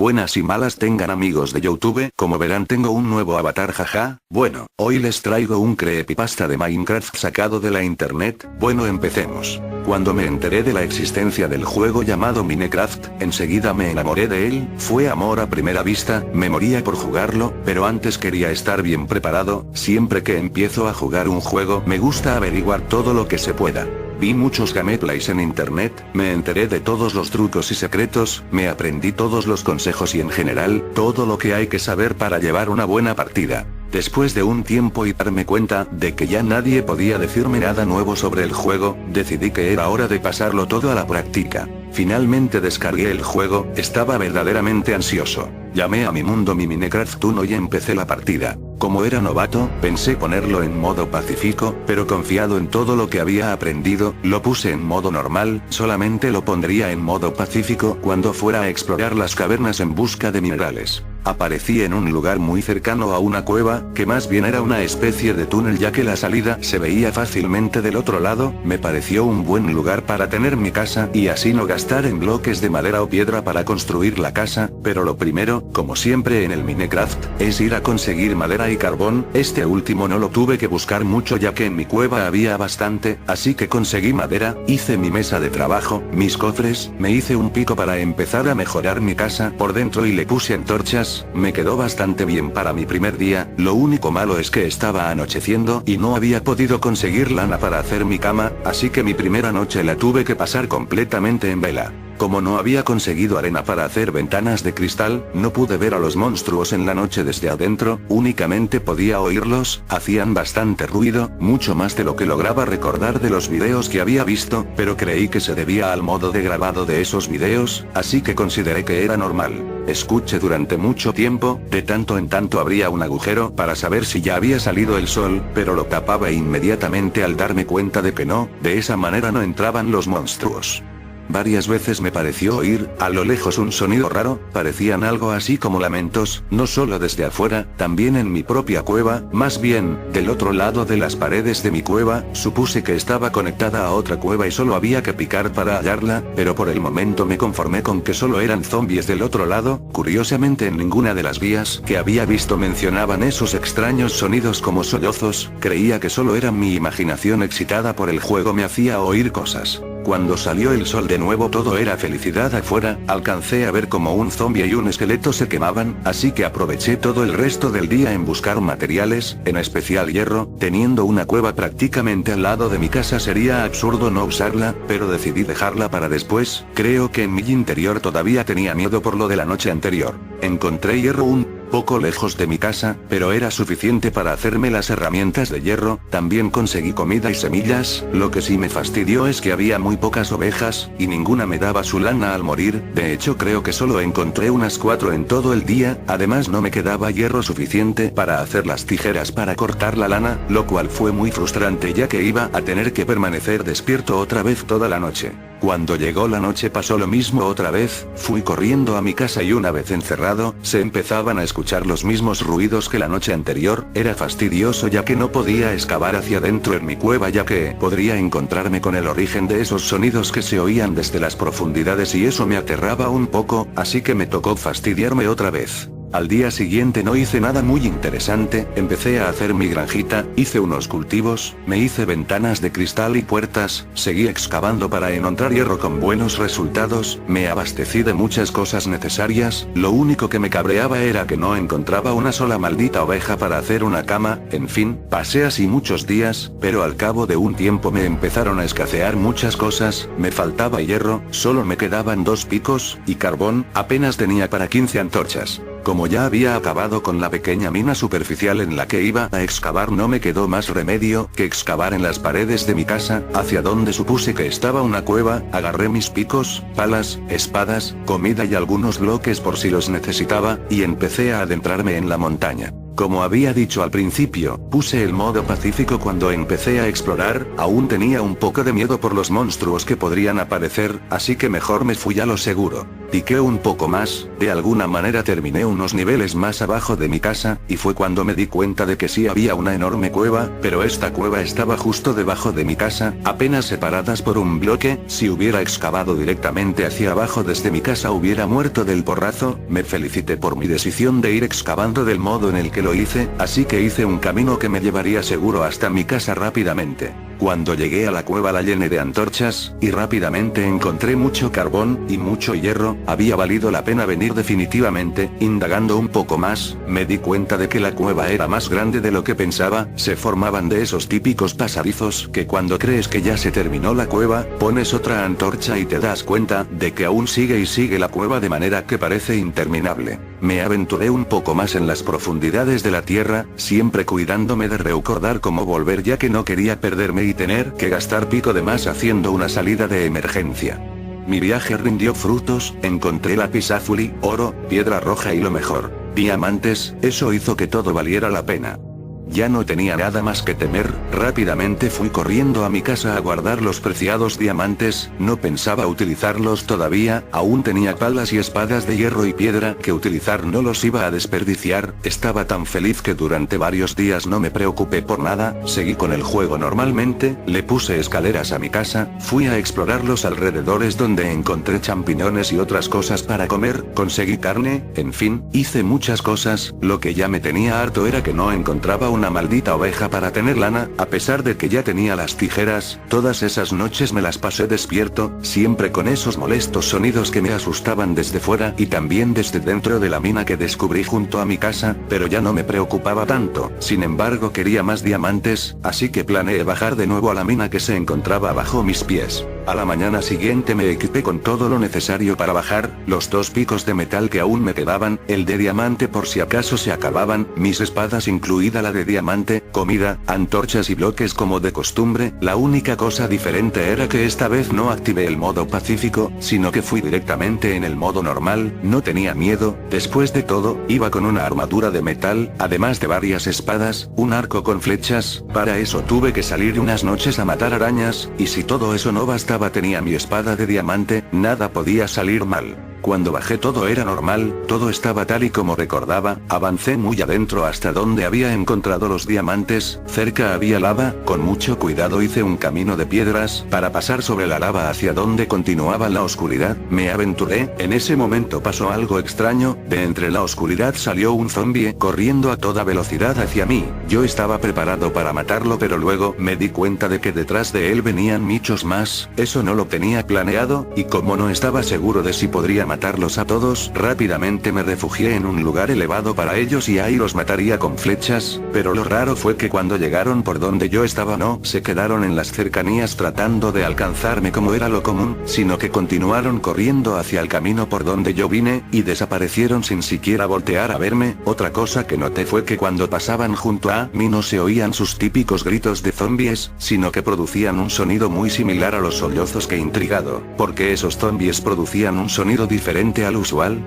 Buenas y malas tengan amigos de YouTube, como verán tengo un nuevo avatar jaja. Bueno, hoy les traigo un creepypasta de Minecraft sacado de la internet. Bueno, empecemos. Cuando me enteré de la existencia del juego llamado Minecraft, enseguida me enamoré de él, fue amor a primera vista, me moría por jugarlo, pero antes quería estar bien preparado. Siempre que empiezo a jugar un juego me gusta averiguar todo lo que se pueda. Vi muchos gameplays en internet, me enteré de todos los trucos y secretos, me aprendí todos los consejos y en general, todo lo que hay que saber para llevar una buena partida. Después de un tiempo y darme cuenta de que ya nadie podía decirme nada nuevo sobre el juego, decidí que era hora de pasarlo todo a la práctica. Finalmente descargué el juego, estaba verdaderamente ansioso. Llamé a mi mundo mi Minecraft 1 y empecé la partida. Como era novato, pensé ponerlo en modo pacífico, pero confiado en todo lo que había aprendido, lo puse en modo normal, solamente lo pondría en modo pacífico cuando fuera a explorar las cavernas en busca de minerales. Aparecí en un lugar muy cercano a una cueva, que más bien era una especie de túnel ya que la salida se veía fácilmente del otro lado. Me pareció un buen lugar para tener mi casa y así no gastar en bloques de madera o piedra para construir la casa, pero lo primero, como siempre en el Minecraft, es ir a conseguir madera y carbón. Este último no lo tuve que buscar mucho ya que en mi cueva había bastante, así que conseguí madera, hice mi mesa de trabajo, mis cofres, me hice un pico para empezar a mejorar mi casa por dentro y le puse antorchas. Me quedó bastante bien para mi primer día, lo único malo es que estaba anocheciendo y no había podido conseguir lana para hacer mi cama, así que mi primera noche la tuve que pasar completamente en vela. Como no había conseguido arena para hacer ventanas de cristal, no pude ver a los monstruos en la noche desde adentro, únicamente podía oírlos, hacían bastante ruido, mucho más de lo que lograba recordar de los videos que había visto, pero creí que se debía al modo de grabado de esos videos, así que consideré que era normal. Escuché durante mucho tiempo, de tanto en tanto abría un agujero para saber si ya había salido el sol, pero lo tapaba inmediatamente al darme cuenta de que no, de esa manera no entraban los monstruos. Varias veces me pareció oír, a lo lejos un sonido raro, parecían algo así como lamentos, no solo desde afuera, también en mi propia cueva, más bien, del otro lado de las paredes de mi cueva. Supuse que estaba conectada a otra cueva y solo había que picar para hallarla, pero por el momento me conformé con que solo eran zombies del otro lado. Curiosamente en ninguna de las vías que había visto mencionaban esos extraños sonidos como sollozos, creía que solo era mi imaginación excitada por el juego me hacía oír cosas. Cuando salió el sol de nuevo todo era felicidad afuera, alcancé a ver como un zombie y un esqueleto se quemaban, así que aproveché todo el resto del día en buscar materiales, en especial hierro. Teniendo una cueva prácticamente al lado de mi casa sería absurdo no usarla, pero decidí dejarla para después. Creo que en mi interior todavía tenía miedo por lo de la noche anterior. Encontré hierro un poco lejos de mi casa, pero era suficiente para hacerme las herramientas de hierro. También conseguí comida y semillas. Lo que sí me fastidió es que había muy pocas ovejas, y ninguna me daba su lana al morir. De hecho creo que solo encontré unas 4 en todo el día. Además no me quedaba hierro suficiente para hacer las tijeras para cortar la lana, lo cual fue muy frustrante ya que iba a tener que permanecer despierto otra vez toda la noche. Cuando llegó la noche pasó lo mismo otra vez, fui corriendo a mi casa y una vez encerrado, se empezaban a escuchar los mismos ruidos que la noche anterior. Era fastidioso ya que no podía excavar hacia adentro en mi cueva ya que podría encontrarme con el origen de esos sonidos que se oían desde las profundidades y eso me aterraba un poco, así que me tocó fastidiarme otra vez. Al día siguiente no hice nada muy interesante, empecé a hacer mi granjita, hice unos cultivos, me hice ventanas de cristal y puertas, seguí excavando para encontrar hierro con buenos resultados, me abastecí de muchas cosas necesarias. Lo único que me cabreaba era que no encontraba una sola maldita oveja para hacer una cama. En fin, pasé así muchos días, pero al cabo de un tiempo me empezaron a escasear muchas cosas, me faltaba hierro, solo me quedaban 2 picos, y carbón, apenas tenía para 15 antorchas. Como ya había acabado con la pequeña mina superficial en la que iba a excavar no me quedó más remedio que excavar en las paredes de mi casa, hacia donde supuse que estaba una cueva. Agarré mis picos, palas, espadas, comida y algunos bloques por si los necesitaba, y empecé a adentrarme en la montaña. Como había dicho al principio, puse el modo pacífico cuando empecé a explorar, aún tenía un poco de miedo por los monstruos que podrían aparecer, así que mejor me fui a lo seguro. Piqué un poco más, de alguna manera terminé unos niveles más abajo de mi casa, y fue cuando me di cuenta de que sí había una enorme cueva, pero esta cueva estaba justo debajo de mi casa, apenas separadas por un bloque. Si hubiera excavado directamente hacia abajo desde mi casa hubiera muerto del porrazo. Me felicité por mi decisión de ir excavando del modo en el que lo hice, así que hice un camino que me llevaría seguro hasta mi casa rápidamente. Cuando llegué a la cueva la llené de antorchas, y rápidamente encontré mucho carbón, y mucho hierro. Había valido la pena venir definitivamente. Indagando un poco más, me di cuenta de que la cueva era más grande de lo que pensaba. Se formaban de esos típicos pasadizos que cuando crees que ya se terminó la cueva, pones otra antorcha y te das cuenta de que aún sigue y sigue la cueva de manera que parece interminable. Me aventuré un poco más en las profundidades de la tierra, siempre cuidándome de recordar cómo volver ya que no quería perderme y tener que gastar pico de más haciendo una salida de emergencia. Mi viaje rindió frutos, encontré lapislázuli, oro, piedra roja y lo mejor, diamantes. Eso hizo que todo valiera la pena. Ya no tenía nada más que temer. Rápidamente fui corriendo a mi casa a guardar los preciados diamantes. No pensaba utilizarlos todavía, aún tenía palas y espadas de hierro y piedra que utilizar, no los iba a desperdiciar. Estaba tan feliz que durante varios días no me preocupé por nada, seguí con el juego normalmente. Le puse escaleras a mi casa, fui a explorar los alrededores donde encontré champiñones y otras cosas para comer, conseguí carne, en fin, hice muchas cosas. Lo que ya me tenía harto era que no encontraba una maldita oveja para tener lana, a pesar de que ya tenía las tijeras. Todas esas noches me las pasé despierto, siempre con esos molestos sonidos que me asustaban desde fuera y también desde dentro de la mina que descubrí junto a mi casa, pero ya no me preocupaba tanto. Sin embargo, quería más diamantes, así que planeé bajar de nuevo a la mina que se encontraba bajo mis pies. A la mañana siguiente me equipé con todo lo necesario para bajar, los 2 picos de metal que aún me quedaban, el de diamante por si acaso se acababan, mis espadas incluida la de diamante, comida, antorchas y bloques como de costumbre. La única cosa diferente era que esta vez no activé el modo pacífico, sino que fui directamente en el modo normal. No tenía miedo, después de todo, iba con una armadura de metal, además de varias espadas, un arco con flechas. Para eso tuve que salir unas noches a matar arañas, y si todo eso no bastaba tenía mi espada de diamante, nada podía salir mal. Cuando bajé todo era normal, todo estaba tal y como recordaba. Avancé muy adentro hasta donde había encontrado los diamantes. Cerca había lava, con mucho cuidado hice un camino de piedras para pasar sobre la lava hacia donde continuaba la oscuridad. Me aventuré, en ese momento pasó algo extraño, de entre la oscuridad salió un zombie corriendo a toda velocidad hacia mí. Yo estaba preparado para matarlo, pero luego me di cuenta de que detrás de él venían muchos más. Eso no lo tenía planeado, y como no estaba seguro de si podría matarlos a todos, rápidamente me refugié en un lugar elevado para ellos y ahí los mataría con flechas. Pero lo raro fue que cuando llegaron por donde yo estaba no se quedaron en las cercanías tratando de alcanzarme como era lo común, sino que continuaron corriendo hacia el camino por donde yo vine, y desaparecieron sin siquiera voltear a verme. Otra cosa que noté fue que cuando pasaban junto a mí no se oían sus típicos gritos de zombies, sino que producían un sonido muy similar a los sollozos. Que intrigado, ¿por qué esos zombies producían un sonido diferente al usual?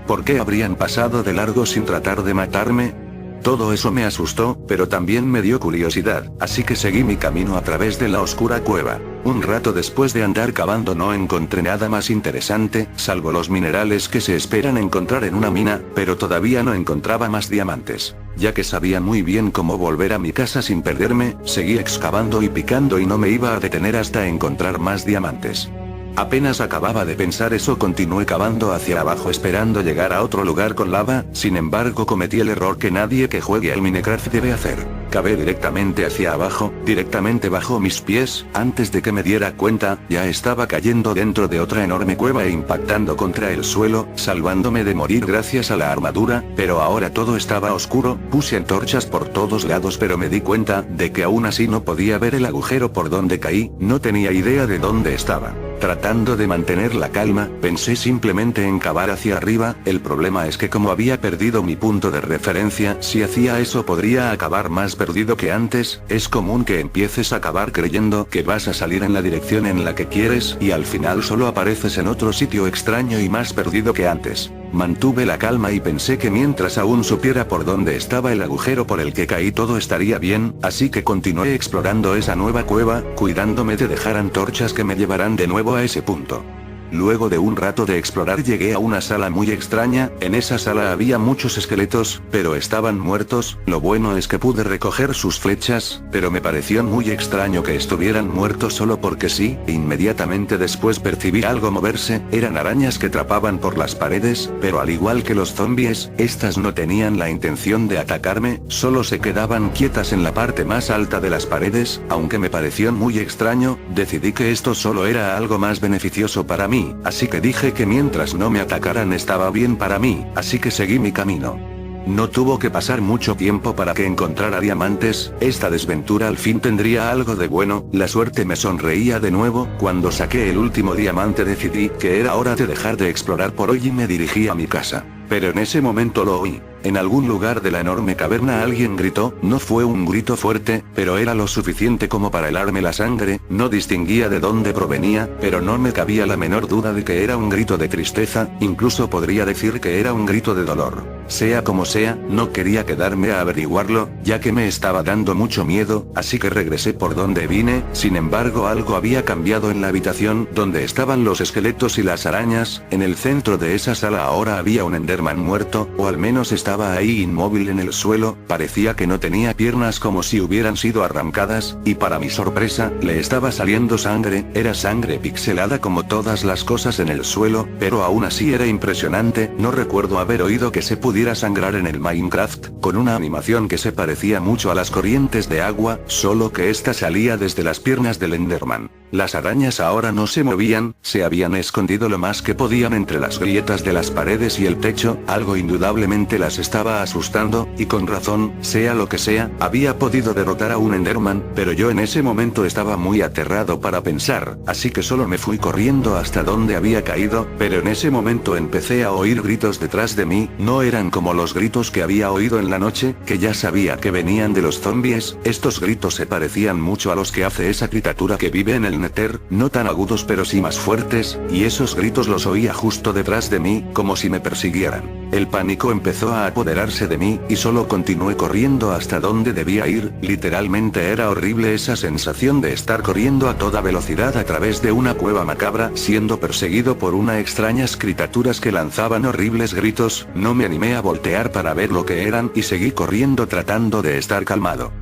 ¿Por qué habrían pasado de largo sin tratar de matarme? Todo eso me asustó, pero también me dio curiosidad, así que seguí mi camino a través de la oscura cueva. Un rato después de andar cavando no encontré nada más interesante, salvo los minerales que se esperan encontrar en una mina, pero todavía no encontraba más diamantes. Ya que sabía muy bien cómo volver a mi casa sin perderme, seguí excavando y picando y no me iba a detener hasta encontrar más diamantes. Apenas acababa de pensar eso, continué cavando hacia abajo esperando llegar a otro lugar con lava. Sin embargo, cometí el error que nadie que juegue al Minecraft debe hacer. Cavé directamente hacia abajo, directamente bajo mis pies. Antes de que me diera cuenta, ya estaba cayendo dentro de otra enorme cueva e impactando contra el suelo, salvándome de morir gracias a la armadura. Pero ahora todo estaba oscuro. Puse antorchas por todos lados, pero me di cuenta de que aún así no podía ver el agujero por donde caí. No tenía idea de dónde estaba. Tratando de mantener la calma, pensé simplemente en cavar hacia arriba. El problema es que como había perdido mi punto de referencia, si hacía eso podría acabar más perdido que antes. Es común que empieces a cavar creyendo que vas a salir en la dirección en la que quieres, y al final solo apareces en otro sitio extraño y más perdido que antes. Mantuve la calma y pensé que mientras aún supiera por dónde estaba el agujero por el que caí todo estaría bien, así que continué explorando esa nueva cueva, cuidándome de dejar antorchas que me llevarán de nuevo a ese punto. Luego de un rato de explorar llegué a una sala muy extraña. En esa sala había muchos esqueletos, pero estaban muertos. Lo bueno es que pude recoger sus flechas, pero me pareció muy extraño que estuvieran muertos solo porque sí. Inmediatamente después percibí algo moverse. Eran arañas que trapaban por las paredes, pero al igual que los zombies, estas no tenían la intención de atacarme, solo se quedaban quietas en la parte más alta de las paredes. Aunque me pareció muy extraño, decidí que esto solo era algo más beneficioso para mí. Así que dije que mientras no me atacaran estaba bien para mí, así que seguí mi camino. No tuvo que pasar mucho tiempo para que encontrara diamantes. Esta desventura al fin tendría algo de bueno. La suerte me sonreía de nuevo. Cuando saqué el último diamante decidí que era hora de dejar de explorar por hoy y me dirigí a mi casa. Pero en ese momento lo oí. En algún lugar de la enorme caverna alguien gritó. No fue un grito fuerte, pero era lo suficiente como para helarme la sangre. No distinguía de dónde provenía, pero no me cabía la menor duda de que era un grito de tristeza. Incluso podría decir que era un grito de dolor. Sea como sea, no quería quedarme a averiguarlo, ya que me estaba dando mucho miedo, así que regresé por donde vine. Sin embargo, algo había cambiado en la habitación donde estaban los esqueletos y las arañas. En el centro de esa sala ahora había un Enderman muerto, o al menos estaba ahí inmóvil en el suelo. Parecía que no tenía piernas, como si hubieran sido arrancadas, y para mi sorpresa, le estaba saliendo sangre. Era sangre pixelada como todas las cosas en el suelo, pero aún así era impresionante. No recuerdo haber oído que se pudiera sangrar en el Minecraft, con una animación que se parecía mucho a las corrientes de agua, solo que esta salía desde las piernas del Enderman. Las arañas ahora no se movían, se habían escondido lo más que podían entre las grietas de las paredes y el techo. Algo indudablemente las estaba asustando, y con razón. Sea lo que sea, había podido derrotar a un Enderman, pero yo en ese momento estaba muy aterrado para pensar, así que solo me fui corriendo hasta donde había caído. Pero en ese momento empecé a oír gritos detrás de mí. No eran como los gritos que había oído en la noche, que ya sabía que venían de los zombies. Estos gritos se parecían mucho a los que hace esa criatura que vive en el Nether, no tan agudos pero sí más fuertes, y esos gritos los oía justo detrás de mí, como si me persiguieran. El pánico empezó a apoderarse de mí, y solo continué corriendo hasta donde debía ir. Literalmente era horrible esa sensación de estar corriendo a toda velocidad a través de una cueva macabra, siendo perseguido por unas extrañas criaturas que lanzaban horribles gritos. No me animé a voltear para ver lo que eran, y seguí corriendo tratando de estar calmado.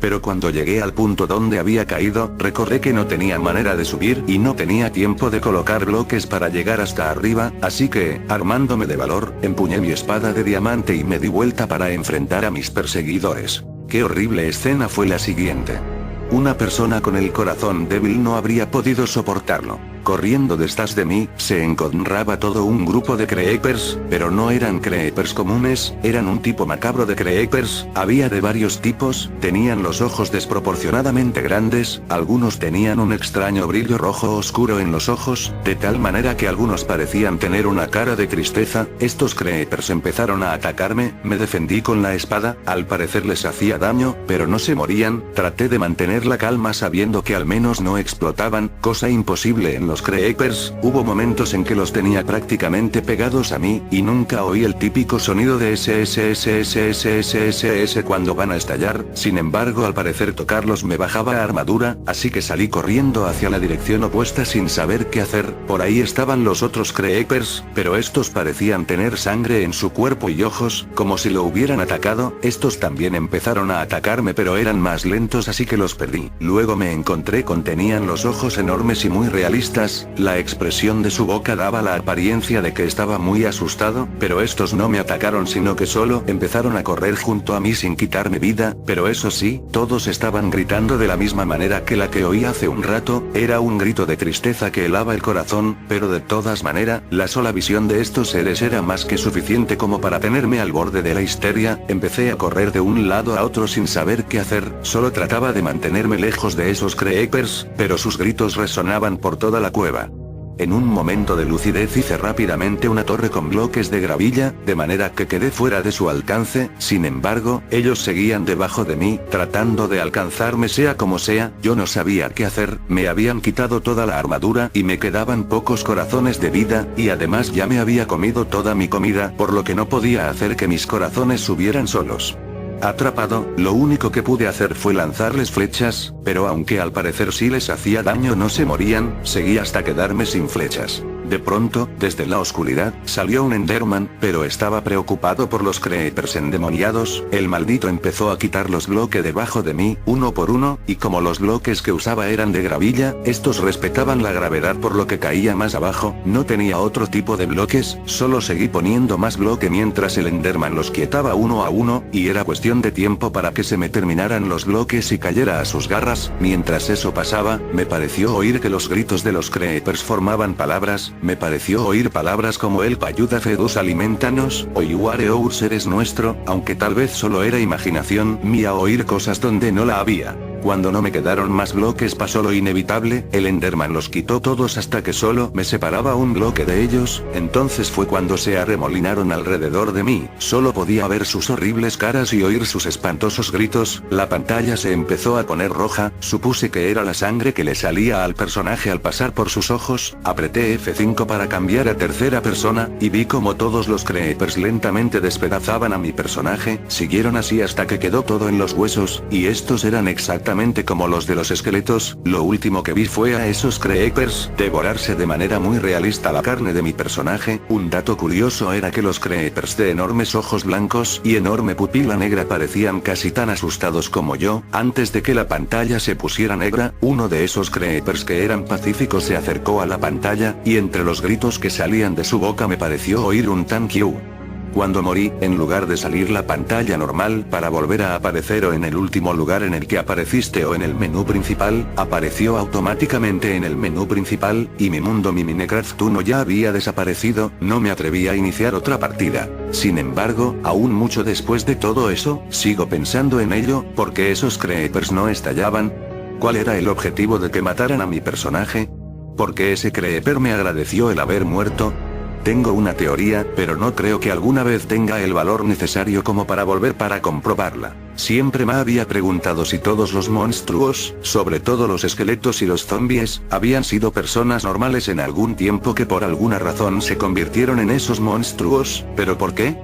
Pero cuando llegué al punto donde había caído, recordé que no tenía manera de subir y no tenía tiempo de colocar bloques para llegar hasta arriba, así que, armándome de valor, empuñé mi espada de diamante y me di vuelta para enfrentar a mis perseguidores. Qué horrible escena fue la siguiente. Una persona con el corazón débil no habría podido soportarlo. Corriendo detrás de mí, se encontraba todo un grupo de creepers, pero no eran creepers comunes, eran un tipo macabro de creepers. Había de varios tipos, tenían los ojos desproporcionadamente grandes, algunos tenían un extraño brillo rojo oscuro en los ojos, de tal manera que algunos parecían tener una cara de tristeza. Estos creepers empezaron a atacarme, me defendí con la espada, al parecer les hacía daño, pero no se morían. Traté de mantener la calma sabiendo que al menos no explotaban, cosa imposible en los creepers. Hubo momentos en que los tenía prácticamente pegados a mí, y nunca oí el típico sonido de SSSSSSSS cuando van a estallar. Sin embargo, al parecer tocarlos me bajaba armadura, así que salí corriendo hacia la dirección opuesta sin saber qué hacer. Por ahí estaban los otros creepers, pero estos parecían tener sangre en su cuerpo y ojos, como si lo hubieran atacado. Estos también empezaron a atacarme, pero eran más lentos, así que los perdí. Luego me encontré con tenían los ojos enormes y muy realistas. La expresión de su boca daba la apariencia de que estaba muy asustado, pero estos no me atacaron sino que solo empezaron a correr junto a mí sin quitarme vida. Pero eso sí, todos estaban gritando de la misma manera que la que oí hace un rato. Era un grito de tristeza que helaba el corazón, pero de todas maneras, la sola visión de estos seres era más que suficiente como para tenerme al borde de la histeria. Empecé a correr de un lado a otro sin saber qué hacer, solo trataba de mantenerme lejos de esos creepers, pero sus gritos resonaban por toda la cueva. En un momento de lucidez hice rápidamente una torre con bloques de gravilla, de manera que quedé fuera de su alcance. Sin embargo, ellos seguían debajo de mí, tratando de alcanzarme sea como sea. Yo no sabía qué hacer, me habían quitado toda la armadura y me quedaban pocos corazones de vida, y además ya me había comido toda mi comida, por lo que no podía hacer que mis corazones subieran solos. Atrapado, lo único que pude hacer fue lanzarles flechas, pero aunque al parecer sí les hacía daño no se morían, seguí hasta quedarme sin flechas. De pronto, desde la oscuridad, salió un Enderman, pero estaba preocupado por los creepers endemoniados. El maldito empezó a quitar los bloques debajo de mí, uno por uno, y como los bloques que usaba eran de gravilla, estos respetaban la gravedad por lo que caía más abajo. No tenía otro tipo de bloques, solo seguí poniendo más bloque mientras el Enderman los quietaba uno a uno, y era cuestión de tiempo para que se me terminaran los bloques y cayera a sus garras. Mientras eso pasaba, me pareció oír que los gritos de los creepers formaban palabras. Me pareció oír palabras como el Payuda Fedus alimentanos, o Iware Ous eres nuestro, aunque tal vez solo era imaginación mía oír cosas donde no la había. Cuando no me quedaron más bloques pasó lo inevitable, el Enderman los quitó todos hasta que solo me separaba un bloque de ellos. Entonces fue cuando se arremolinaron alrededor de mí, solo podía ver sus horribles caras y oír sus espantosos gritos. La pantalla se empezó a poner roja, supuse que era la sangre que le salía al personaje al pasar por sus ojos. Apreté F5 para cambiar a tercera persona, y vi como todos los creepers lentamente despedazaban a mi personaje. Siguieron así hasta que quedó todo en los huesos, y estos eran exactamente como los de los esqueletos. Lo último que vi fue a esos creepers devorarse de manera muy realista la carne de mi personaje. Un dato curioso era que los creepers de enormes ojos blancos y enorme pupila negra parecían casi tan asustados como yo. Antes de que la pantalla se pusiera negra, uno de esos creepers que eran pacíficos se acercó a la pantalla, y entre los gritos que salían de su boca me pareció oír un thank you. Cuando morí, en lugar de salir la pantalla normal para volver a aparecer o en el último lugar en el que apareciste o en el menú principal, apareció automáticamente en el menú principal, y mi mundo mi Minecraft 1 ya había desaparecido. No me atreví a iniciar otra partida. Sin embargo, aún mucho después de todo eso, sigo pensando en ello. ¿Por qué esos creepers no estallaban? ¿Cuál era el objetivo de que mataran a mi personaje? ¿Por qué ese creeper me agradeció el haber muerto? Tengo una teoría, pero no creo que alguna vez tenga el valor necesario como para volver para comprobarla. Siempre me había preguntado si todos los monstruos, sobre todo los esqueletos y los zombies, habían sido personas normales en algún tiempo que por alguna razón se convirtieron en esos monstruos. ¿Pero por qué?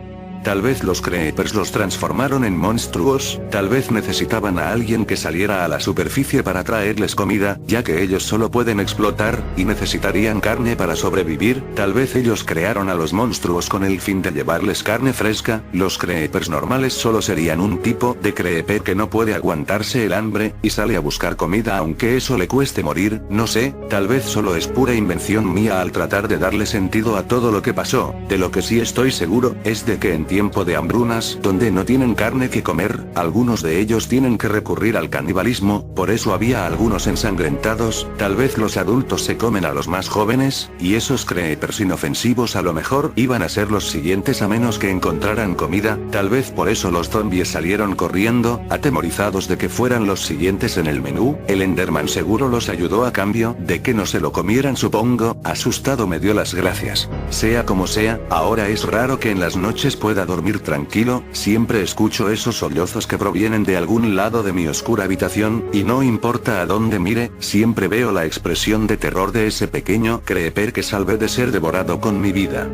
Tal vez los creepers los transformaron en monstruos, tal vez necesitaban a alguien que saliera a la superficie para traerles comida, ya que ellos solo pueden explotar, y necesitarían carne para sobrevivir. Tal vez ellos crearon a los monstruos con el fin de llevarles carne fresca. Los creepers normales solo serían un tipo de creeper que no puede aguantarse el hambre, y sale a buscar comida aunque eso le cueste morir. No sé, tal vez solo es pura invención mía al tratar de darle sentido a todo lo que pasó. De lo que sí estoy seguro, es de que en tiempo de hambrunas, donde no tienen carne que comer, algunos de ellos tienen que recurrir al canibalismo. Por eso había algunos ensangrentados. Tal vez los adultos se comen a los más jóvenes, y esos creepers inofensivos a lo mejor iban a ser los siguientes a menos que encontraran comida. Tal vez por eso los zombies salieron corriendo, atemorizados de que fueran los siguientes en el menú. El Enderman seguro los ayudó a cambio de que no se lo comieran, supongo. Asustado me dio las gracias. Sea como sea, ahora es raro que en las noches pueda dormir tranquilo. Siempre escucho esos sollozos que provienen de algún lado de mi oscura habitación, y no importa a dónde mire, siempre veo la expresión de terror de ese pequeño creeper que salvé de ser devorado con mi vida.